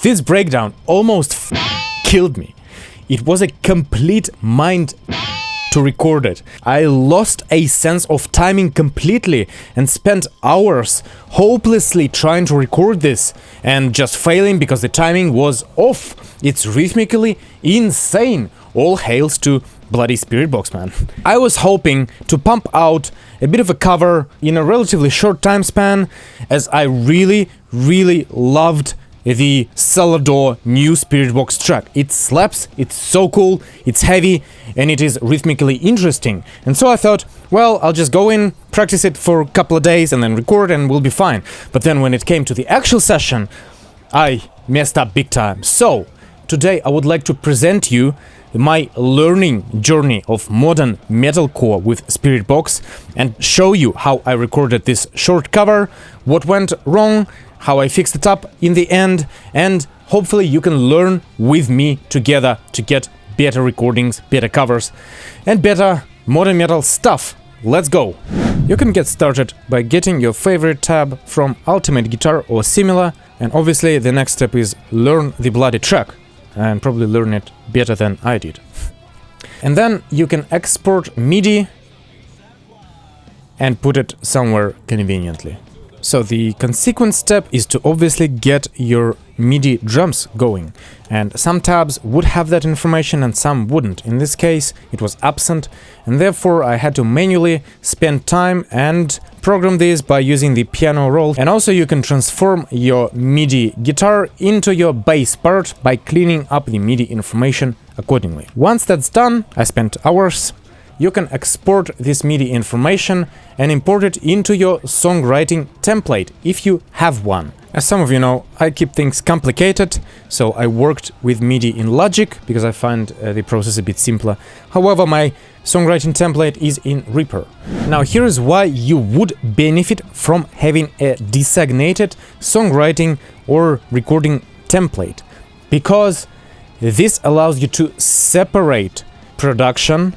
This breakdown almost killed me. It was a complete mind to record it. I lost a sense of timing completely and spent hours hopelessly trying to record this and just failing because the timing was off. It's rhythmically insane. All hails to bloody Spiritbox, man. I was hoping to pump out a bit of a cover in a relatively short time span, as I really loved the Cellar Door new Spiritbox track. It slaps, it's so cool, it's heavy, and it is rhythmically interesting. And so I thought, well, I'll just go in, practice it for a couple of days and then record and we'll be fine. But then when it came to the actual session, I messed up big time. So today I would like to present you my learning journey of modern metalcore with Spiritbox and show you how I recorded this short cover, what went wrong, how I fixed it up in the end, and hopefully you can learn with me together to get better recordings, better covers, and better modern metal stuff. Let's go! You can get started by getting your favorite tab from Ultimate Guitar or similar, and obviously the next step is learn the bloody track, and probably learn it better than I did. And then you can export MIDI and put it somewhere conveniently. So the consequent step is to obviously get your MIDI drums going, and some tabs would have that information and some wouldn't. In this case it was absent, and therefore I had to manually spend time and program this by using the piano roll. And also you can transform your MIDI guitar into your bass part by cleaning up the MIDI information accordingly. Once that's done, I spent hours. You can export this MIDI information and import it into your songwriting template, if you have one. As some of you know, I keep things complicated, so I worked with MIDI in Logic, because I find the process a bit simpler. However, my songwriting template is in Reaper. Now here is why you would benefit from having a designated songwriting or recording template. Because this allows you to separate production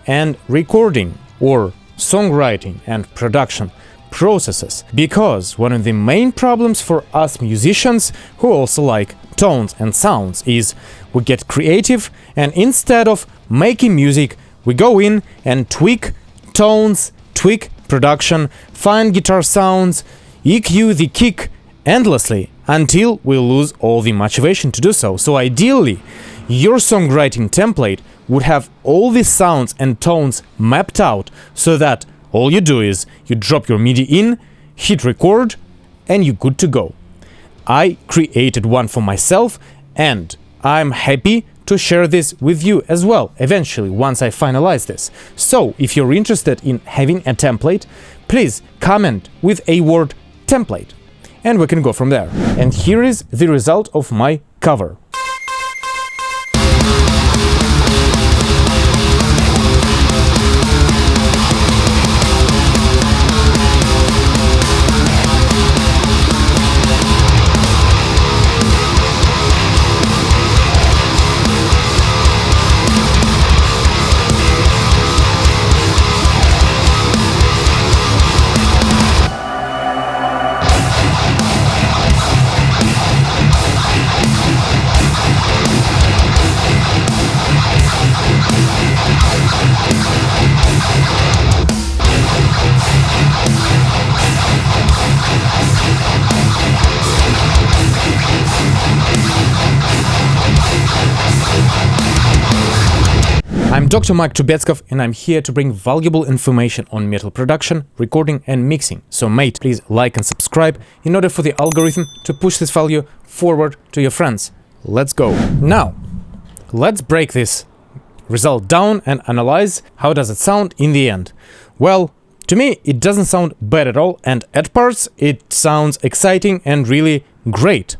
and recording, or songwriting and production processes. Because one of the main problems for us musicians, who also like tones and sounds, is we get creative and instead of making music, we go in and tweak tones, tweak production, find guitar sounds, EQ the kick endlessly until we lose all the motivation to do so. So ideally, your songwriting template would have all the sounds and tones mapped out, so that all you do is you drop your MIDI in, hit record, and you're good to go. I created one for myself, and I'm happy to share this with you as well, eventually, once I finalize this. So, if you're interested in having a template, please comment with a word template, and we can go from there. And here is the result of my cover. I'm Dr. Mike Trubetskov, and I'm here to bring valuable information on metal production, recording and mixing. So mate, please like and subscribe in order for the algorithm to push this value forward to your friends. Let's go. Now, let's break this result down and analyze how does it sound in the end. Well, to me it doesn't sound bad at all, and at parts it sounds exciting and really great.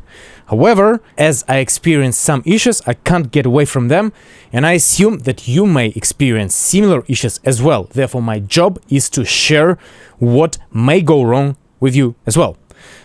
However, as I experience some issues, I can't get away from them, and I assume that you may experience similar issues as well. Therefore, my job is to share what may go wrong with you as well.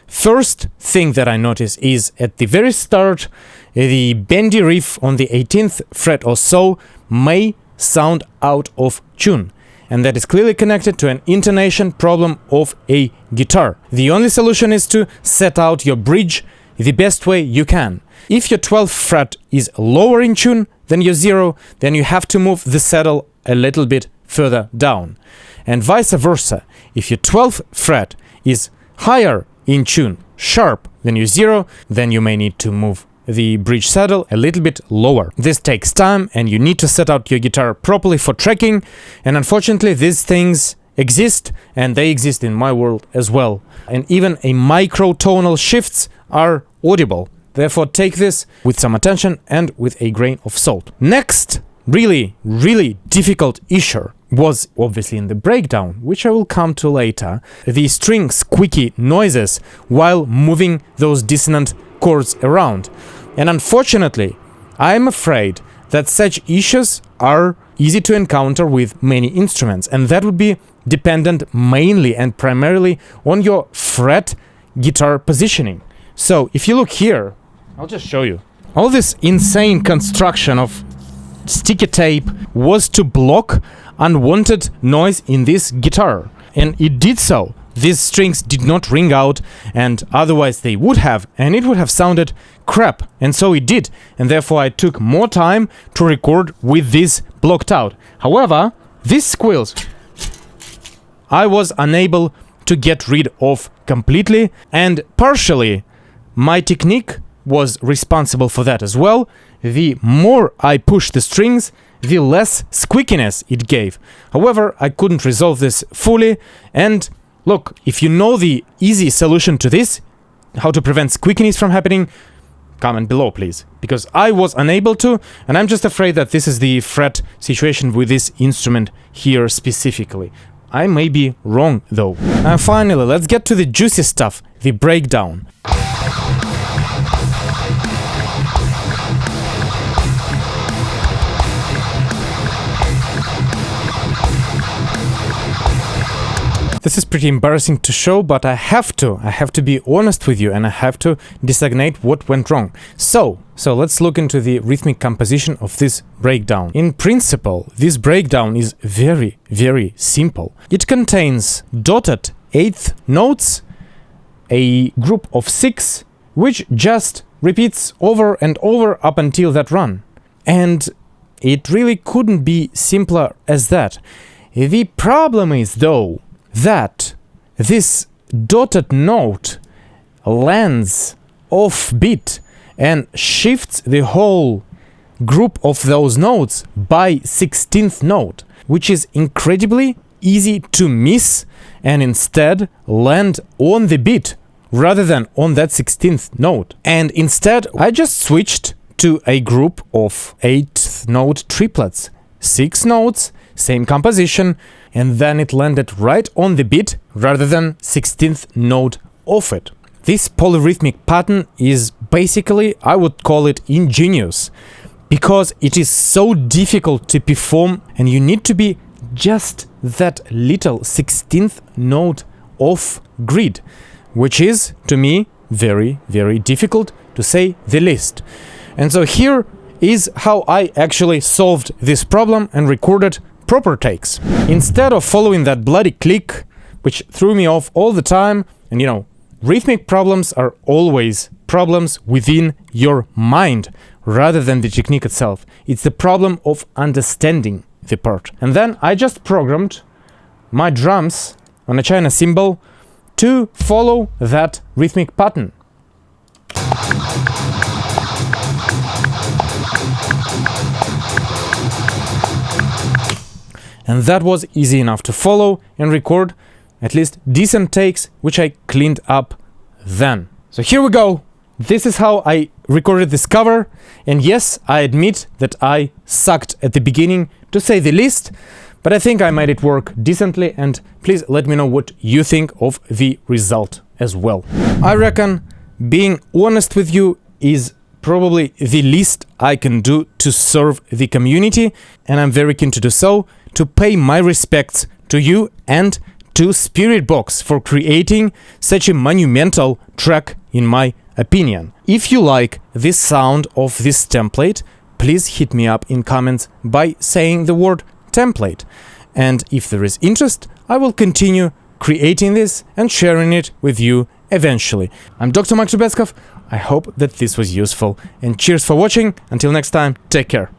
First thing that I notice is at the very start, the bendy riff on the 18th fret or so may sound out of tune. And that is clearly connected to an intonation problem of a guitar. The only solution is to set out your bridge the best way you can. If your 12th fret is lower in tune than your 0, then you have to move the saddle a little bit further down. And vice versa. If your 12th fret is higher in tune, sharp, than your 0, then you may need to move the bridge saddle a little bit lower. This takes time, and you need to set out your guitar properly for tracking, and unfortunately these things exist, and they exist in my world as well. And even a microtonal shifts are audible. Therefore take this with some attention and with a grain of salt. Next, really difficult issue was obviously in the breakdown, which I will come to later, the string squeaky noises while moving those dissonant chords around. And unfortunately, I am afraid that such issues are easy to encounter with many instruments, and that would be dependent mainly and primarily on your fret guitar positioning. So if you look here, I'll just show you. All this insane construction of sticky tape was to block unwanted noise in this guitar, and it did so. These strings did not ring out, and otherwise they would have, and it would have sounded crap, and so it did, and therefore I took more time to record with this blocked out. However, these squeals I was unable to get rid of completely, and partially my technique was responsible for that as well. The more I pushed the strings, the less squeakiness it gave. However, I couldn't resolve this fully, and look, if you know the easy solution to this, how to prevent squeakiness from happening, comment below please, because I was unable to, and I'm just afraid that this is the fret situation with this instrument here specifically. I may be wrong though. And finally, let's get to the juicy stuff, the breakdown. This is pretty embarrassing to show, but I have to be honest with you, and I have to designate what went wrong. So let's look into the rhythmic composition of this breakdown. In principle, this breakdown is very simple. It contains dotted eighth notes, a group of 6, which just repeats over and over up until that run. And it really couldn't be simpler as that. The problem is, though, that this dotted note lands off beat and shifts the whole group of those notes by 16th note, which is incredibly easy to miss and instead land on the beat rather than on that 16th note. And instead I just switched to a group of 8th note triplets, 6 notes, same composition, and then it landed right on the beat rather than 16th note off it. This polyrhythmic pattern is basically, I would call it ingenious, because it is so difficult to perform and you need to be just that little 16th note off grid, which is, to me, very difficult to say the least. And so here is how I actually solved this problem and recorded proper takes. Instead of following that bloody click, which threw me off all the time, and you know, rhythmic problems are always problems within your mind rather than the technique itself. It's the problem of understanding the part. And then I just programmed my drums on a China cymbal to follow that rhythmic pattern. And that was easy enough to follow and record at least decent takes, which I cleaned up then. So here we go. This is how I recorded this cover. And yes, I admit that I sucked at the beginning, to say the least, but I think I made it work decently, and please let me know what you think of the result as well. I reckon being honest with you is probably the least I can do to serve the community, and I'm very keen to do so, to pay my respects to you and to Spiritbox for creating such a monumental track, in my opinion. If you like the sound of this template, please hit me up in comments by saying the word template. And if there is interest, I will continue creating this and sharing it with you eventually. I'm Dr. Trubetskov. I hope that this was useful, and cheers for watching. Until next time, take care.